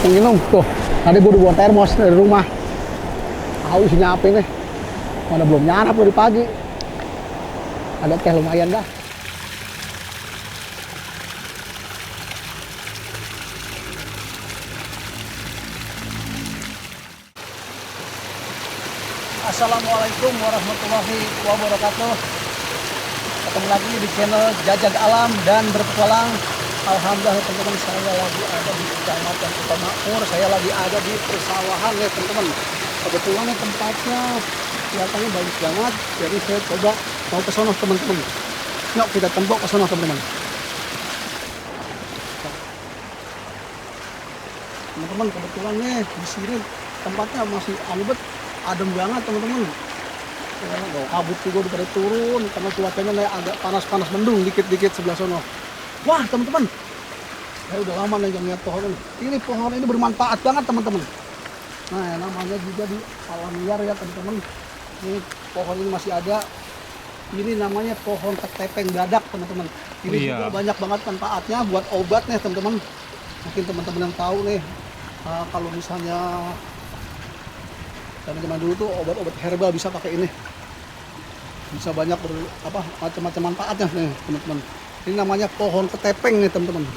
minum. Tuh, tadi gue udah bawa termos dari rumah. Tahu isinya apa ini? Mana belum nyarap dari pagi. Ada teh lumayan dah. Assalamualaikum warahmatullahi wabarakatuh. Ketemu lagi di channel Jajak Alam dan Berpetualang. Alhamdulillah teman-teman, saya lagi ada di Kecamatan Sukamakmur. Saya lagi ada di persawahan ya teman-teman. Kebetulan nih tempatnya kelihatannya bagus banget. Jadi saya coba mau ke sono teman-teman. Yuk kita tembok ke sono teman-teman. Teman-teman, kebetulan nih di sini tempatnya masih anget, adem banget teman-teman. Kabut juga udah pada turun karena cuacanya nih agak panas-panas mendung dikit-dikit sebelah sono. Wah teman-teman, saya udah lama nih ngeliat pohon ini. Ini pohon ini bermanfaat banget teman-teman. Nah namanya juga di alam liar ya teman-teman. Ini pohon ini masih ada. Ini namanya pohon ketepeng dadak teman-teman. Ini juga banyak banget manfaatnya buat obat nih teman-teman. Mungkin teman-teman yang tahu nih, kalau misalnya zaman dulu tuh obat-obat herbal bisa pakai ini. Bisa banyak macam-macam manfaatnya nih teman-teman. Ini namanya pohon ketepeng nih teman-teman.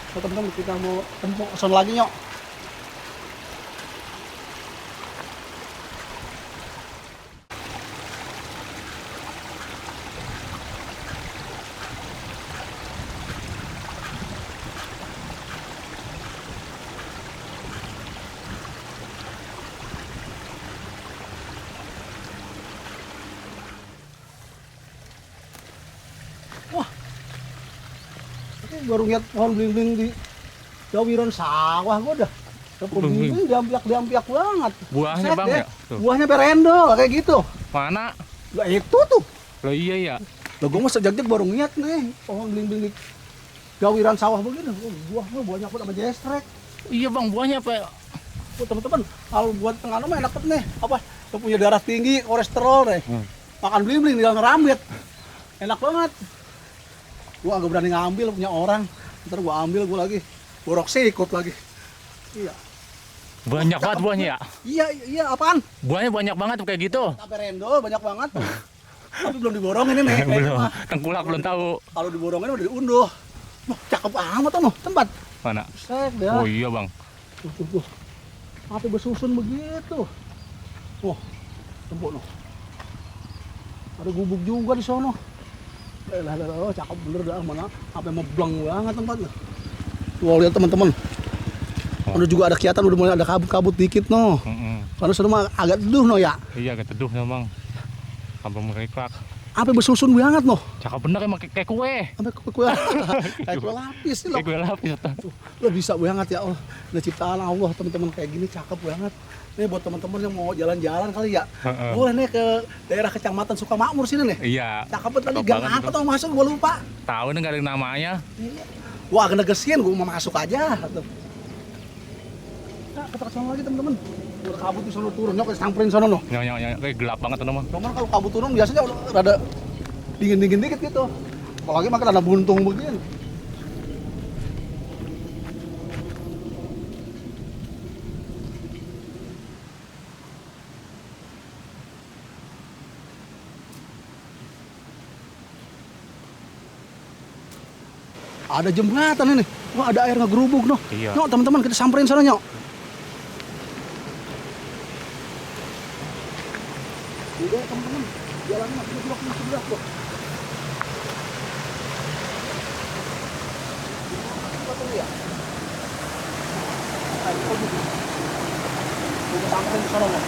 So, teman-teman kita mau tempuh keson lagi nyok. Baru lihat pohon belimbing di jawiran sawah gua dah. Pohon belimbing diampiak banget. Buahnya bang ya? Buahnya berendol kayak gitu. Mana? Lah itu tuh. Loh iya ya. Lah gua mah sejak baru ngeliat nih pohon belimbing di jawiran sawah begini. Buahnya banyak banget sama jesrek. Iya bang, buahnya apa ya? Oh, teman-teman, kalau buat tengah mah enak banget nih. Apa? Yang punya darah tinggi, kolesterol nih. Makan belimbing tinggal ngerambit. Enak banget. Gua agak berani ngambil punya orang, ntar gua ambil gua lagi borok sikut lagi. Iya. Banyak banget buahnya ya? Iya apaan? Buahnya banyak banget kayak gitu. Sampai rendol banyak banget. Tapi belum diborongin ini. Belum. Tengkulak belum tahu. Kalau diborongin udah diunduh. Wah, cakep amat tuh tempat. Mana? Set dah. Oh iya bang. Tuh. Apa bersusun begitu? Oh, tembok noh. Ada gubuk juga di sono. Oh, cakep bener dah, mana sampai mebleng banget tempatnya. Tuh lihat teman-teman. Udah juga ada kelihatan udah mulai ada kabut-kabut dikit noh. Karena sudah mah agak teduh noh ya. Iya agak teduh ya bang. Sampai merikrak. Apa bersusun banget noh. Cakep bener emang kayak kue. Sampai kue. Kayak kue lapis nih loh. Kayak kue lapis. Lo bisa banget ya Allah. Udah ciptaan Allah teman-teman kayak gini cakep banget. Ini buat teman-teman yang mau jalan-jalan kali ya. Boleh nih ke daerah Kecamatan Sukamakmur sini nih. Iya. Cakep banget tadi gang apa tuh masuk gua lupa. Tahu nih nggak ada namanya. Iya. Gua agak negesin gua mau masuk aja. Nah, kita ke sana lagi teman-teman. Udah kabut di sono turun, nyok samperin sono noh. Nyok, kayak gelap banget tuh nomor. Cuman kalau kabut turun biasanya rada dingin-dingin dikit gitu. Apalagi makan ada buntung begini. Ada jembatan ini. Wah, ada air ngegerubuk noh. Iya. Nyok, teman-teman kita samperin sana nyok. Udah teman-teman, jalannya masih sebelah tuh. Apa ya? Kita samperin di sana noh.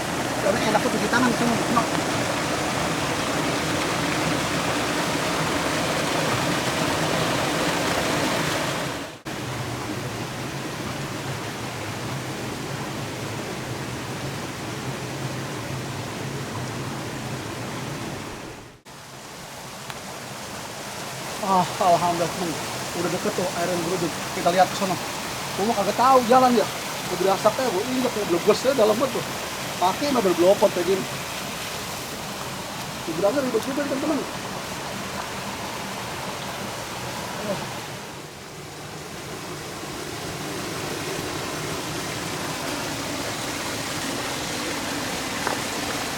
Karena enak tuh cuci tangan sini. Noh. Alhamdulillah udah deket tuh air yang geruduk. Kita lihat ke sana. Gua kagak tahu jalan ya. Gua berasapnya gua injak kayak blegesnya dalam betul. Pakai mobil blopot kayak gini. Sebenarnya ribet juga teman-teman.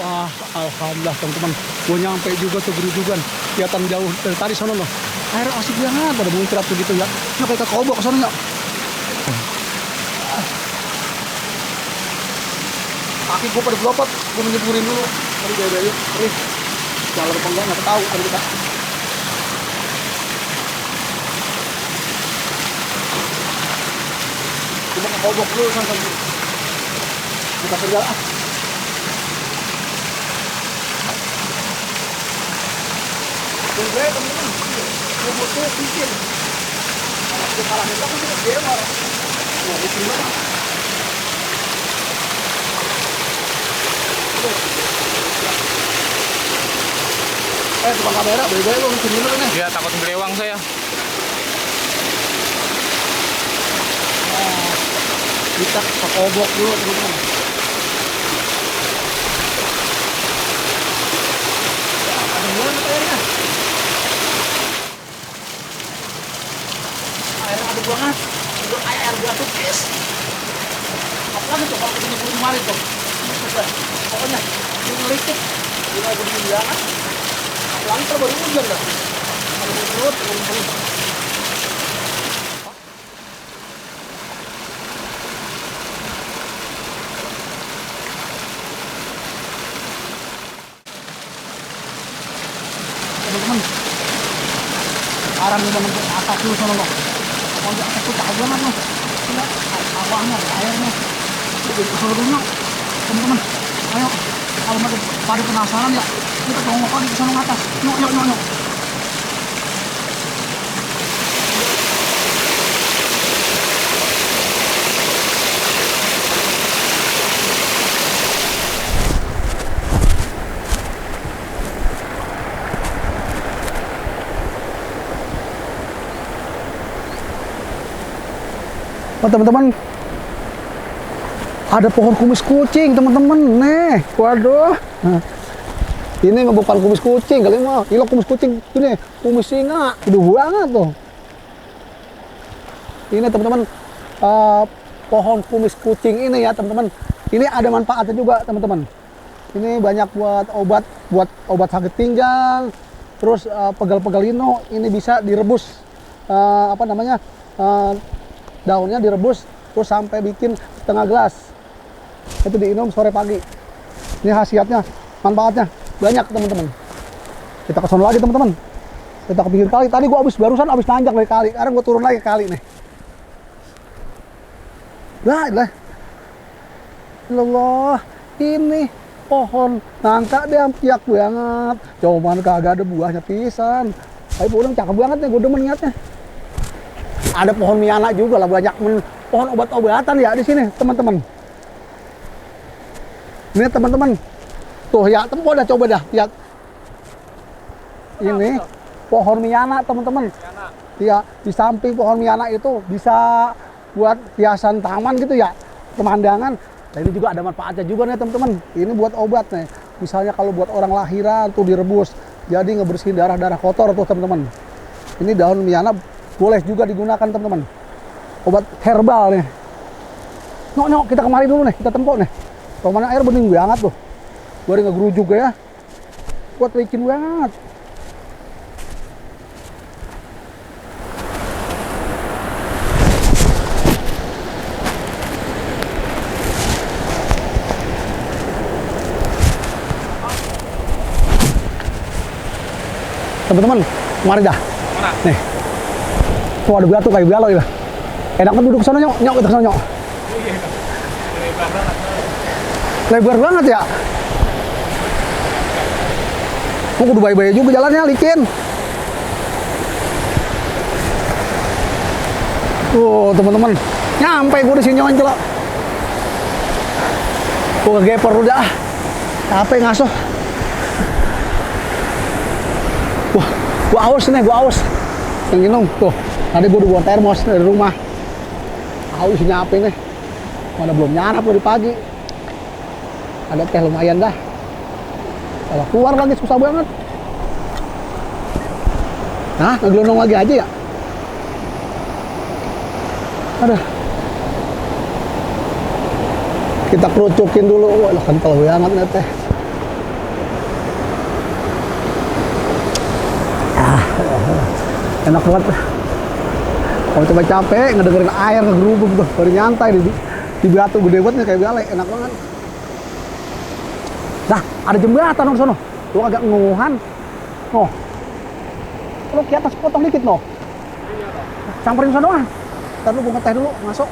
Wah, alhamdulillah teman-teman. Gua nyampe juga tuh gerujukan. Kelihatan jauh dari tadi sono loh. Air asik banget pada muncrat begitu ya. Nah, kayak kobok sono ya. Kaki gua pada gelopot, gua menyeburin dulu. Tadi gaya-gaya, jalan apa enggak tahu kan kita. Cuma kobok dulu kan. Kita kerja ah. Gue temen-temen, gue butuh bikin. Kalau gue kalah kita kan kita dewa. Mau bikin mana? Tukang kamera, beda-beda lo bikin bener nih. Iya, takut ngelewang saya. Nah, kita kobok dulu teman-teman. Air aduk banget, itu air batu es. Apalagi tuh kalau begini kemarin tuh, pokoknya ini ngelitik, ini mau begini banget. Apalagi kalau baru hujan dah, kalau perut, teman-teman. Sekarang kita menuju atas dulu sono loh. Kalau di atas tuh jauh banget loh. Lihat sawahnya, airnya. Jadi kesana dulu teman-teman. Ayo, kalau pada penasaran ya, kita tongok lagi ke sana atas. Yuk. Oh teman-teman, ada pohon kumis kucing teman-teman, nih, waduh. Nah, ini bukan kumis kucing, kali mah, ini kumis kucing, ini kumis singa, gede banget tuh. Ini teman-teman, pohon kumis kucing ini ya teman-teman. Ini ada manfaatnya juga teman-teman. Ini banyak buat obat sakit pinggang, terus pegal-pegal lino, ini bisa direbus, daunnya direbus terus sampai bikin setengah gelas, itu diminum sore pagi. Ini khasiatnya, manfaatnya banyak teman-teman. Kita ke sana lagi teman-teman, kita ke pinggir kali. Tadi gua barusan habis nanjak dari kali, sekarang gua turun lagi ke kali nih. Lah Allah, ini pohon nangka dia piak banget, cuman kagak ada buahnya pisan. Tapi pohon cakep banget nih, gua demen niatnya. Ada pohon miana juga lah, banyak pohon obat-obatan ya di sini teman-teman. Ini teman-teman, tuh ya tempo dah, coba dah lihat. Ini pohon miana teman-teman. Ya di samping pohon miana itu bisa buat hiasan taman gitu ya, pemandangan. Nah, ini juga ada manfaatnya juga nih teman-teman. Ini buat obat nih. Misalnya kalau buat orang lahiran tuh direbus, jadi ngebersihin darah-darah kotor tuh teman-teman. Ini daun miana boleh juga digunakan teman-teman, obat herbal nih. Nyok kita kemari dulu nih, kita tempok nih. Romannya air bening banget tuh, baru ngegerujug ya, buat licin banget. Teman-teman, kemari dah. Mana? Nih. Tuh ada batu kayak balo ya. Enak duduk ke sana nyok, kita ke sana nyok. Lebar banget ya. Mau kudu bayi-bayi juga jalannya, licin. Tuh teman-teman, nyampe gue di sini nyoncelok. Gue kegeper udah. Capek ngasuh. Wah, gue aus nih, gue aus. Yang minum tuh. Tadi gue udah bawa termos dari rumah. Haus nyampe nih. Mana belum nyarap dari pagi. Ada teh lumayan dah. Kalau keluar lagi susah banget. Nah, ngegelondong lagi aja ya. Aduh. Kita kerucukin dulu. Wah, kental banget nih teh. Enak banget. Kalau coba capek ngedengerin air ngegerubuk tuh, baru nyantai di batu gede banget nih kayak balai, enak banget. Dah, ada jembatan dong sono. Lu agak nguhan. Oh. Lu ke atas potong dikit noh. Samperin sono ah. Ntar lu gua ngeteh dulu, masuk.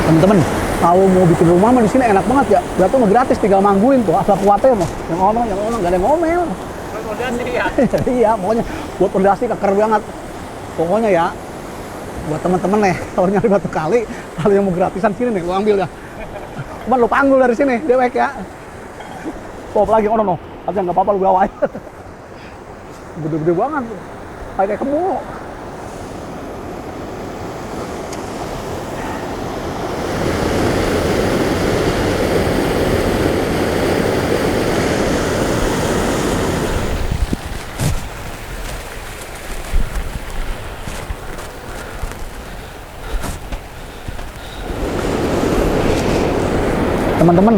Temen-temen, kalau mau bikin rumah mah di sini enak banget ya. Batu mah gratis, tinggal mangguin tuh. Asal kuatnya mah. Yang ngomong, gak ada yang ngomel. Pondasi ya. Iya, pokoknya buat pondasi keker banget. Pokoknya ya, buat temen-temen nih, kalau nyari batu kali, kalau yang mau gratisan sini nih, lu ambil dah. Cuman lu panggul dari sini, dewek ya. Pop lagi, oh no, aja nggak apa-apa lu bawa aja. Gede-gede banget, kayak kebo. Teman-teman,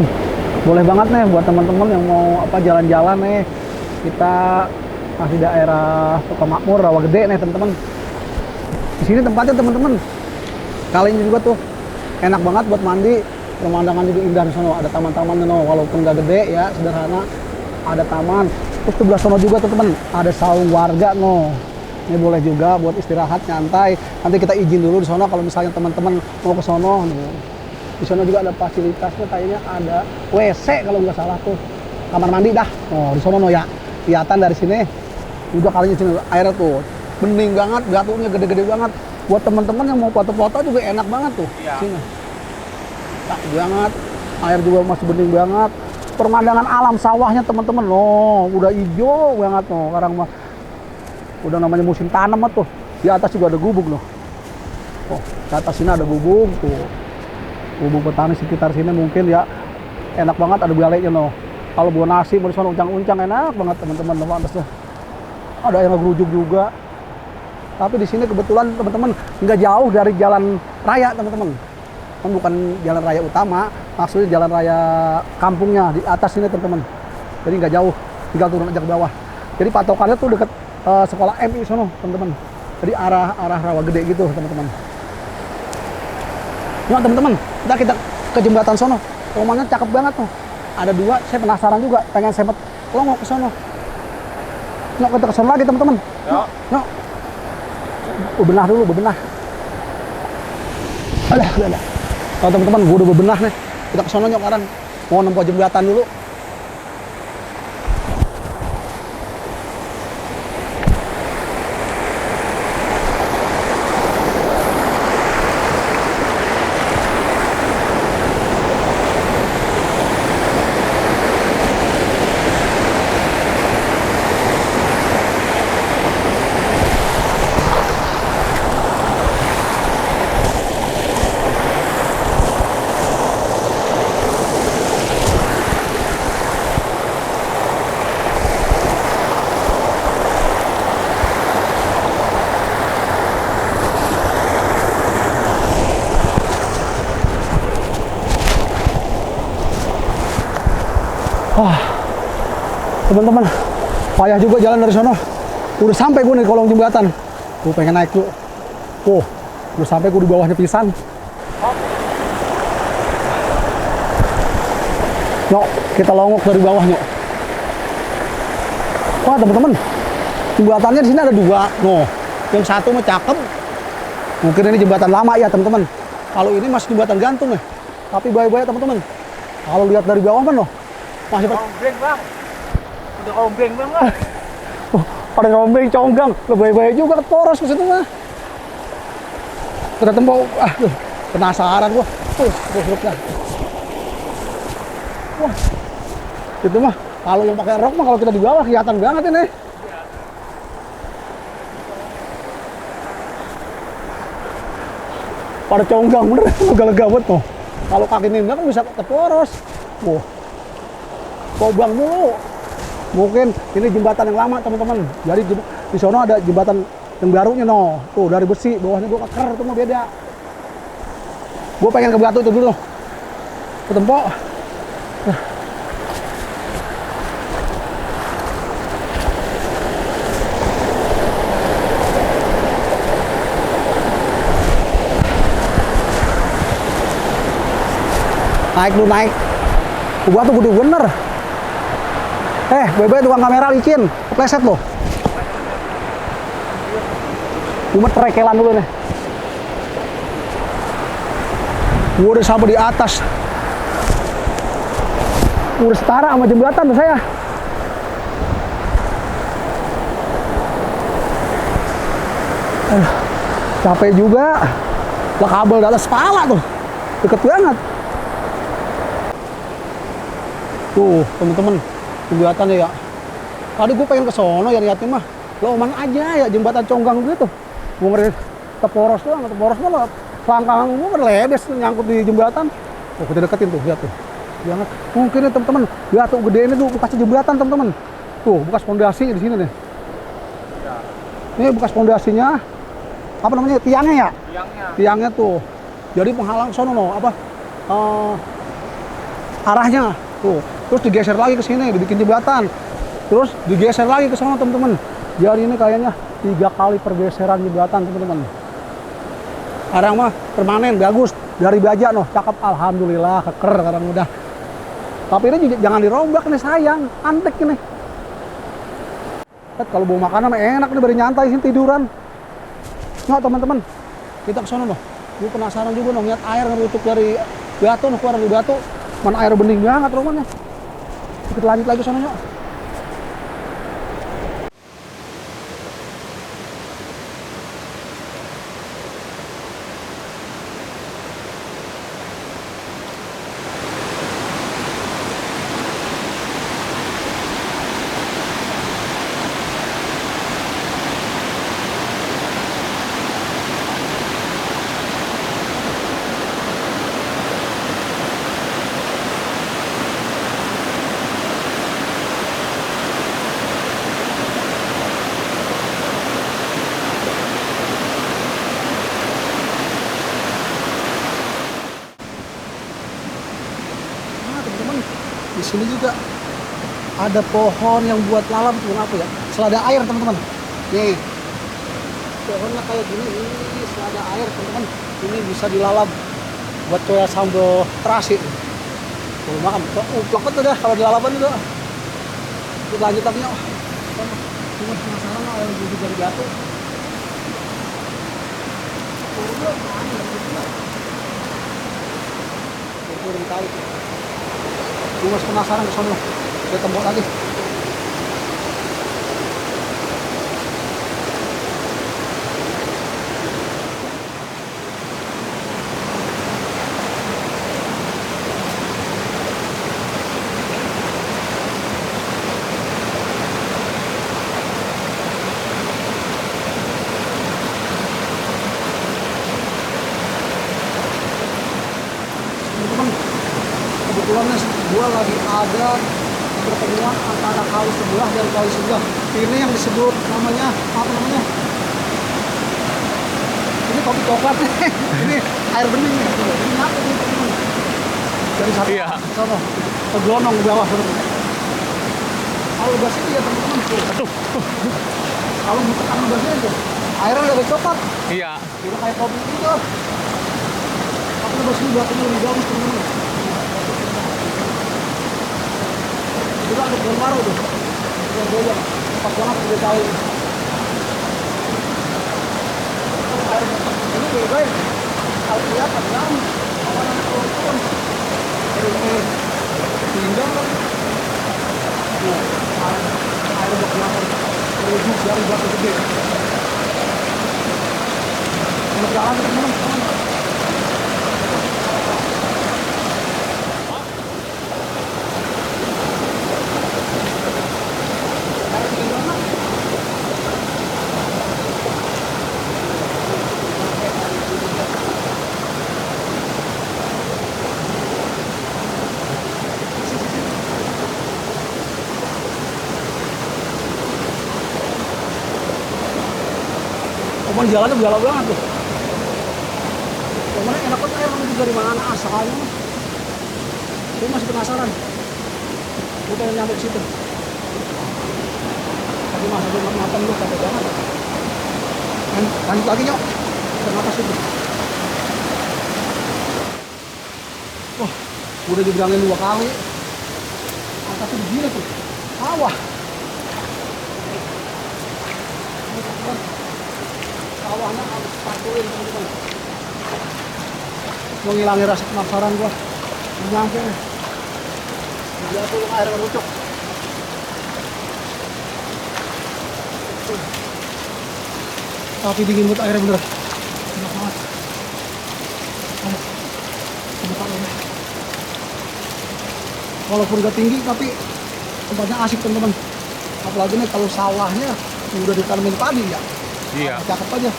boleh banget nih buat teman-teman yang mau apa jalan-jalan nih, kita masih daerah Sukamakmur, Rawa Gede nih teman-teman. Di sini tempatnya teman-teman, kalinya juga tuh enak banget buat mandi, pemandangan juga indah di sana. Ada taman-taman no, walaupun nggak gede ya, sederhana, ada taman. Terus sebelah sana juga teman-teman, ada saung warga no. Ini boleh juga buat istirahat, nyantai. Nanti kita izin dulu di sana kalau misalnya teman-teman mau ke sono. Di sana juga ada fasilitasnya, kayaknya ada WC kalau nggak salah tuh, kamar mandi dah. Oh di sana no ya, kelihatan dari sini. Juga kalinya sini airnya tuh bening banget, batunya gede-gede banget. Buat teman-teman yang mau foto-foto juga enak banget tuh. Iya. Sini. Tak banget, air juga masih bening banget. Pemandangan alam sawahnya teman-teman, loh udah hijau banget loh. Sekarang mah udah namanya musim tanam tuh. Di atas juga ada gubuk loh. Oh, di atas sini ada gubuk tuh. Gubuk petani sekitar sini mungkin ya enak banget, ada baliknya no. Kalau buat nasi mau disana uncang-uncang enak banget teman-teman, pantasnya. Ada yang ngerujuk juga. Tapi di sini kebetulan teman-teman nggak jauh dari jalan raya teman-teman. Kan bukan jalan raya utama, maksudnya jalan raya kampungnya di atas sini teman-teman. Jadi nggak jauh, tinggal turun aja ke bawah. Jadi patokannya tuh deket sekolah MI sono teman-teman. Jadi arah Rawa Gede gitu teman-teman. Nah teman-teman, kita ke jembatan sono. Rumahnya cakep banget tuh. Ada dua, saya penasaran juga, pengen saya longo ke sono. Yuk kita ke sono lagi teman-teman. Yuk. Bebenah dulu, bebenah. Alah. Kalau teman-teman, gue udah bebenah nih. Kita ke sono yuk sekarang. Mau nempuh jembatan dulu. Wah, teman-teman, payah juga jalan dari sono. Udah sampai gue nih di kolong jembatan. Gue pengen naik dulu. Oh, udah sampai gue di bawahnya pisan. Nyok, kita longok dari bawah nyok. Wah teman-teman, jembatannya di sini ada dua. No, yang satu mah cakep. Mungkin ini jembatan lama ya teman-teman. Kalau ini masih jembatan gantung ya. Tapi bahaya-bahaya teman-teman. Kalau lihat dari bawah mana? Masih Ombreng bang, udah ombreng bang lah. Oh, ada rombeng conggang, lebay-bay juga ke poros ke situ mah. Kita tembok, penasaran gua. Terus dah. Wah, itu mah kalau yang pakai rok mah kalau kita di bawah kelihatan banget ini. Pada conggang bener, lega-lega banget tuh. Kalau kaki ninja kan bisa ke poros. Wah. Kobang dulu. Mungkin ini jembatan yang lama teman-teman. Jadi di sana ada jembatan yang barunya no. Tuh dari besi, bawahnya gua keker itu mah beda. Gua pengen ke batu itu dulu. Ketempok. Naik lu naik. Gua tuh gede bener. Bebe tukang kamera licin, kepleset loh. Cuma terekelan dulu nih. Gua udah sampai di atas. Udah setara sama jembatan tuh saya. Capek juga. Lah kabel di atas kepala tuh. Deket banget. Tuh, temen-temen, jembatan ya. Tadi gue pengen ke sono ya niatnya mah. Lo omang aja ya jembatan conggang gitu. Gue ngeri teporos doang, teporos mah langkah gue berlebes nyangkut di jembatan. Oh, kita deketin tuh, lihat tuh. Jangan mungkin ya temen-temen. Lihat tuh gede ini tuh bekas jembatan temen-temen. Tuh, bekas pondasi di sini nih. Ini bekas pondasinya. Apa namanya? Tiangnya ya? Tiangnya tuh. Jadi penghalang sono no, apa? Arahnya tuh. Terus digeser lagi ke sini, dibikin jembatan. Terus digeser lagi ke sana teman-teman. Jadi ini kayaknya 3 kali pergeseran jembatan teman-teman. Sekarang mah permanen, bagus. Dari baja noh, cakep. Alhamdulillah, keker sekarang udah. Tapi ini jangan dirombak nih, sayang. Antek ini. Kalau bawa makanan mah enak nih, bari nyantai sini tiduran. Nah teman-teman, kita ke sana noh. Gue penasaran juga noh, lihat air ngerucuk dari batu noh, keluar dari batu. Mana air bening banget rumahnya. Kita lanjut lagi sana yuk. Di sini juga ada pohon yang buat lalap itu apa ya? Selada air teman-teman. Nih, pohonnya kayak gini. Ini selada air teman-teman. Ini bisa dilalap buat kayak sambal terasi. Kalau makan, uplak tuh dah kalau dilalapan itu. Kita lanjut lagi yuk. Cuma penasaran lah yang jadi dari batu. Turun kali. Gue masih penasaran ke sana. Kita tembok lagi. Teman-teman, kebetulan nih gua lagi ada pertemuan antara kali sebelah dan kali sebelah. Ini yang disebut namanya apa namanya? Ini kopi coklat nih. Ini air bening nih. Ini apa nih teman-teman? Dari satu sana ke gelonong ke bawah teman-teman. Kalau gasnya ya teman-teman. Aduh. Kalau ditekan gasnya itu airnya dari coklat. Iya. Kira kayak kopi itu. Tapi bersih batunya lebih bagus teman-teman. Juga ada pohon baru tuh. Yang goyang. Pas banget udah tahu. Ini kayak guys. Kalau kelihatan kan. Awan turun. Ini tinggal. Nah, air udah kelihatan. Menuju dari batu gede. Jalan teman-teman. Cuman jalannya galak banget tuh. Cuman enak banget air menuju dari mana asalnya. Saya masih penasaran. Gue pengen nyampe ke situ. Tapi masa gue makan gue capek banget. Lanjut lagi yuk. Ternyata situ. Wah, udah dibilangin 2 kali. Atasnya begini tuh. Sawah. Sawahnya harus patuhin teman-teman. Mau ngilangin rasa penasaran gua. Nyampe nih. Dia tuh air merucuk. Tapi dingin banget airnya bener. Enak banget. Buka ini. Walaupun gak tinggi tapi tempatnya asik teman-teman. Apalagi nih kalau sawahnya udah ditanamin padi ya. Iya. Cakep aja.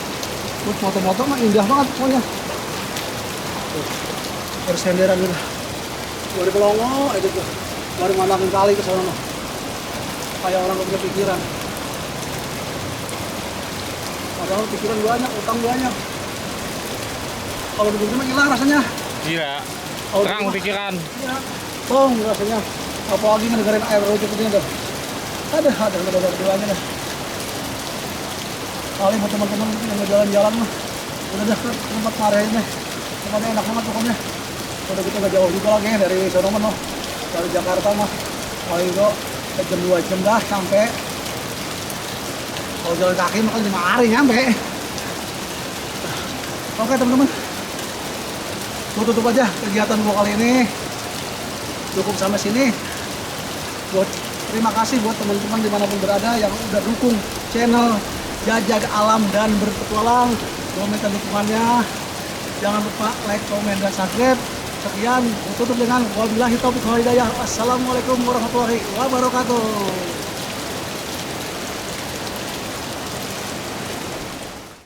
Terus moto-moto mah indah banget pokoknya. Bersenderan gitu. Gua di Pelongo, itu tuh. Baru mandangin kali ke sana. Kayak orang gak punya pikiran. Padahal pikiran banyak, utang banyak. Kalau begini mah hilang rasanya. Iya. Kalau Terang di- pikiran. Iya. Tong rasanya. Apalagi ngedengerin air rojok ini tuh. Ada duanya dah. Kali buat teman-teman yang mau jalan-jalan mah udah dah ke tempat Maria ini. Tempatnya enak banget pokoknya. Udah kita gak jauh juga lagi dari sono mah. Dari Jakarta mah. Paling kok jam 2 jam dah sampai. Kalau jalan kaki mah kan 5 hari nyampe. Oke teman-teman. Gua tutup aja kegiatan gua kali ini. Cukup sampai sini. Terima kasih buat teman-teman dimanapun berada yang udah dukung channel Jajak Alam dan Berpetualang. Gua minta dukungannya. Jangan lupa like, komen, dan subscribe. Sekian, tutup dengan wabillahi taufiq wal hidayah. Wassalamualaikum warahmatullahi wabarakatuh.